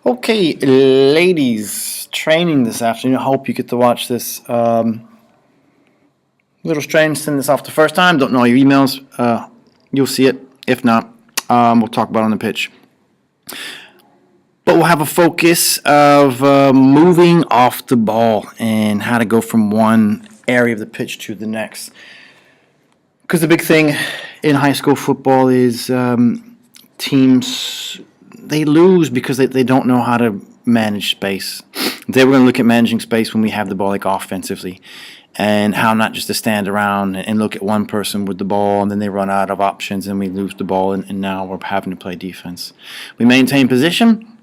Okay, ladies, training this afternoon. I hope you get to watch this. Little strange, send this off the first time. Don't know your emails. You'll see it. If not, we'll talk about it on the pitch. But we'll have a focus of moving off the ball and how to go from one area of the pitch to the next. Because the big thing in high school football is teams, they lose because they don't know how to manage space. Today we're going to look at managing space when we have the ball, like offensively, and how not just to stand around and look at one person with the ball and then they run out of options and we lose the ball and now we're having to play defense. We maintain position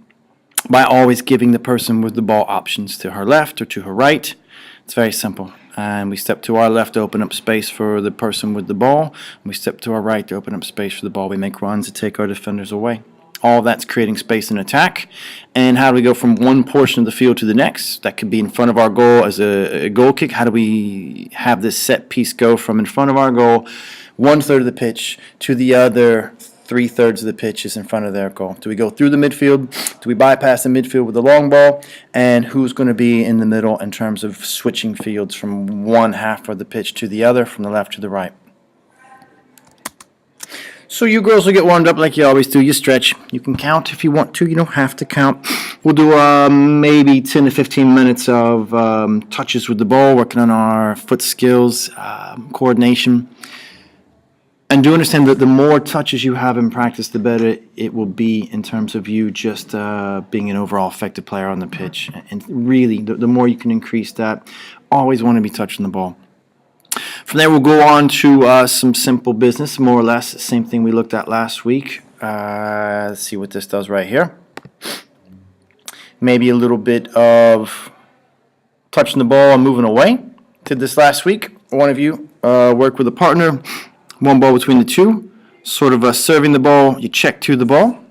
by always giving the person with the ball options to her left or to her right. It's very simple. And we step to our left to open up space for the person with the ball. We step to our right to open up space for the ball. We make runs to take our defenders away. All that's creating space in attack. And how do we go from one portion of the field to the next? That could be in front of our goal as a goal kick. How do we have this set piece go from in front of our goal, 1/3 of the pitch, to the other 3/3 of the pitch is in front of their goal? Do we go through the midfield? Do we bypass the midfield with the long ball? And who's going to be in the middle in terms of switching fields from one half of the pitch to the other, from the left to the right? So you girls will get warmed up like you always do. You stretch. You can count if you want to. You don't have to count. We'll do maybe 10 to 15 minutes of touches with the ball, working on our foot skills, coordination. And do understand that the more touches you have in practice, the better it will be in terms of you just being an overall effective player on the pitch. And really, the more you can increase that, always want to be touching the ball. From there, we'll go on to some simple business, more or less the same thing we looked at last week. Let's see what this does right here. Maybe a little bit of touching the ball and moving away. Did this last week. One of you worked with a partner, one ball between the two, sort of serving the ball, you check to the ball,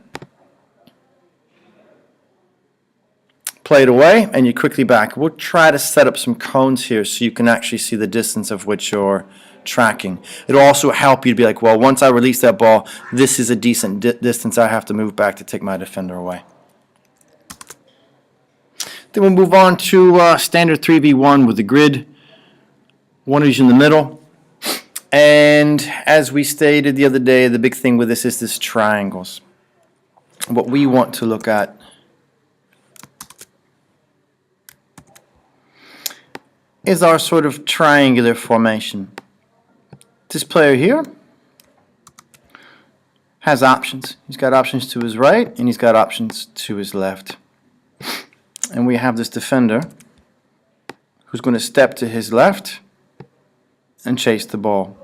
play it away, and you quickly back. We'll try to set up some cones here so you can actually see the distance of which you're tracking. It'll also help you to be like, well, once I release that ball, this is a decent distance I have to move back to take my defender away. Then we'll move on to standard 3v1 with the grid. One is in the middle. And as we stated the other day, the big thing with this is this triangles. What we want to look at is our sort of triangular formation. This player here has options. He's got options to his right and he's got options to his left. And we have this defender who's going to step to his left and chase the ball.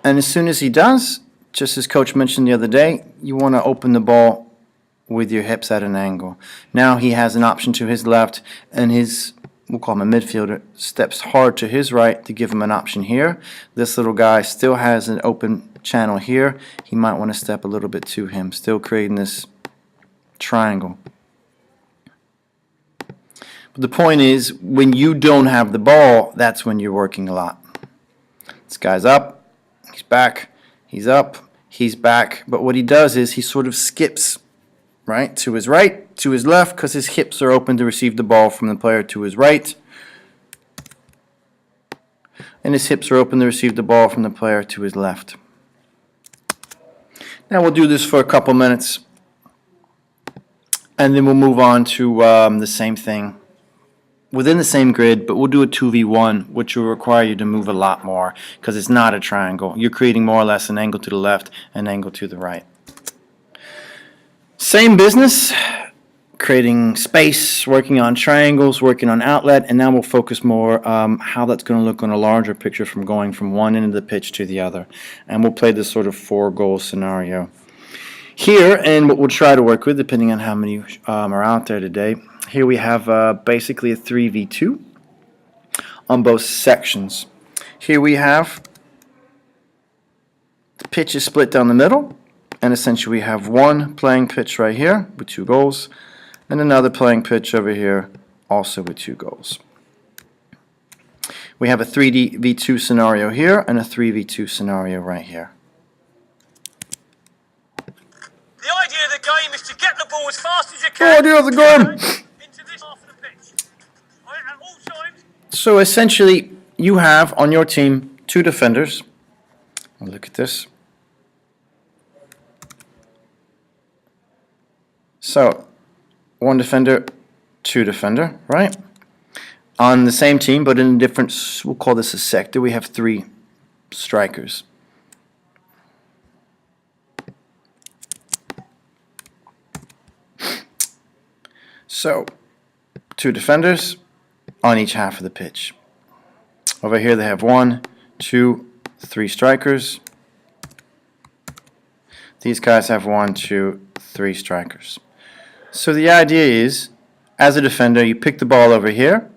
And as soon as he does, just as coach mentioned the other day, you want to open the ball with your hips at an angle. Now he has an option to his left, and his, we'll call him a midfielder, steps hard to his right to give him an option here. This little guy still has an open channel here. He might want to step a little bit to him, still creating this triangle. But the point is, when you don't have the ball, that's when you're working a lot. This guy's up, he's back, he's up, he's back. But what he does is he sort of skips right to his right, to his left, because his hips are open to receive the ball from the player to his right. And his hips are open to receive the ball from the player to his left. Now we'll do this for a couple minutes. And then we'll move on to the same thing within the same grid, but we'll do a 2v1, which will require you to move a lot more because it's not a triangle. You're creating more or less an angle to the left, an angle to the right. Same business, creating space, working on triangles, working on outlet, and now we'll focus more how that's going to look on a larger picture from going from one end of the pitch to the other. And we'll play this sort of 4-goal scenario here, and what we'll try to work with, depending on how many are out there today. Here we have basically a 3v2 on both sections. Here we have the pitch is split down the middle, and essentially we have one playing pitch right here with 2 goals, and another playing pitch over here also with 2 goals. We have a 3v2 scenario here and a 3v2 scenario right here. ball as fast as you Oh, can. do you have the gun? Into this half of the pitch. At all times. So essentially, you have on your team 2 defenders. Look at this. So, 1 defender, 2 defender, right? On the same team, but in a different, we'll call this a sector, we have 3 strikers. So, 2 defenders on each half of the pitch. Over here they have 1, 2, 3 strikers. These guys have 1, 2, 3 strikers. So the idea is, as a defender, you pick the ball over here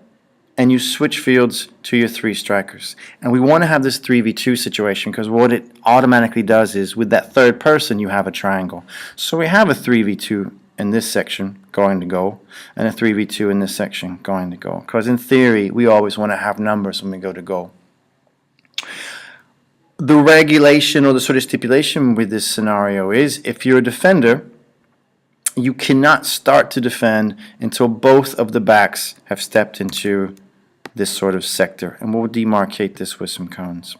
and you switch fields to your 3 strikers. And we want to have this 3v2 situation because what it automatically does is with that third person you have a triangle. So we have a 3v2 in this section going to goal and a 3v2 in this section going to goal. Because in theory we always want to have numbers when we go to goal. The regulation or the sort of stipulation with this scenario is if you're a defender, you cannot start to defend until both of the backs have stepped into this sort of sector. And we'll demarcate this with some cones.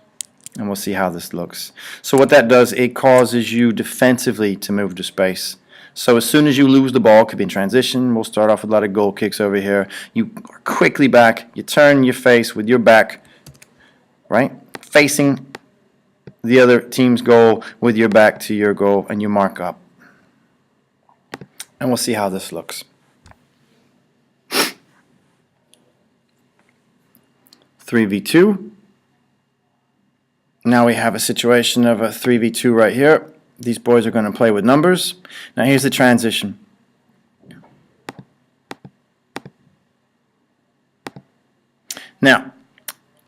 And we'll see how this looks. So what that does, it causes you defensively to move to space. So as soon as you lose the ball, it could be in transition, we'll start off with a lot of goal kicks over here. You are quickly back, you turn your face with your back, right, facing the other team's goal with your back to your goal, and you mark up. And we'll see how this looks. 3v2. Now we have a situation of a 3v2 right here. These boys are going to play with numbers. Now here's the transition. Now,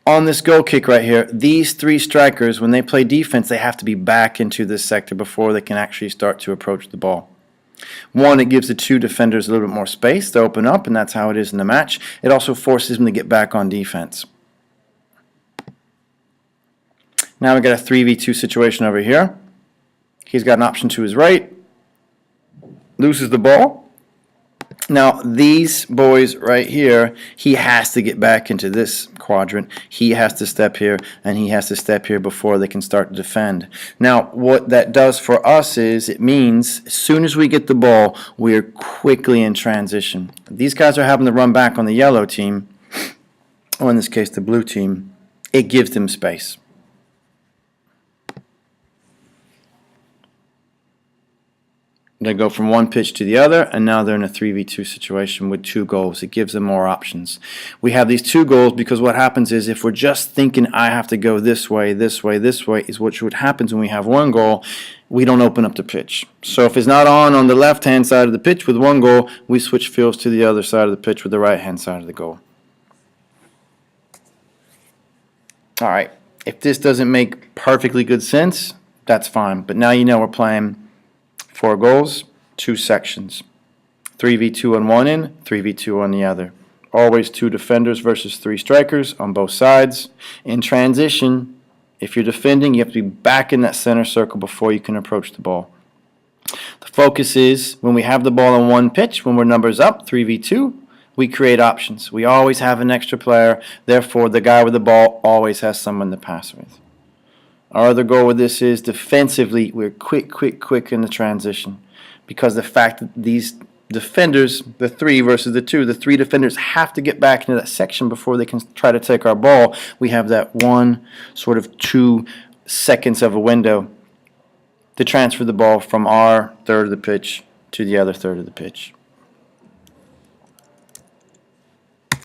on this goal kick right here, these 3 strikers, when they play defense, they have to be back into this sector before they can actually start to approach the ball. 1, it gives the 2 defenders a little bit more space to open up, and that's how it is in the match. It also forces them to get back on defense. Now we've got a 3v2 situation over here. He's got an option to his right, loses the ball. Now these boys right here, he has to get back into this quadrant. He has to step here and he has to step here before they can start to defend. Now what that does for us is it means as soon as we get the ball, we're quickly in transition. These guys are having to run back on the yellow team, or in this case the blue team. It gives them space. They go from one pitch to the other, and now they're in a 3v2 situation with 2 goals. It gives them more options. We have these 2 goals because what happens is if we're just thinking I have to go this way, this way, this way, is what happens when we have 1 goal, we don't open up the pitch. So if it's not on the left-hand side of the pitch with 1 goal, we switch fields to the other side of the pitch with the right-hand side of the goal. All right, if this doesn't make perfectly good sense, that's fine. But now you know we're playing 4 goals, 2 sections. 3v2 on one end, 3v2 on the other. Always 2 defenders versus 3 strikers on both sides. In transition, if you're defending, you have to be back in that center circle before you can approach the ball. The focus is when we have the ball on one pitch, when we're numbers up, 3v2, we create options. We always have an extra player, therefore the guy with the ball always has someone to pass with. Our other goal with this is defensively, we're quick in the transition. Because the fact that these defenders, the 3 versus the 2, the 3 defenders have to get back into that section before they can try to take our ball. We have that 1 sort of 2 seconds of a window to transfer the ball from our third of the pitch to the other third of the pitch.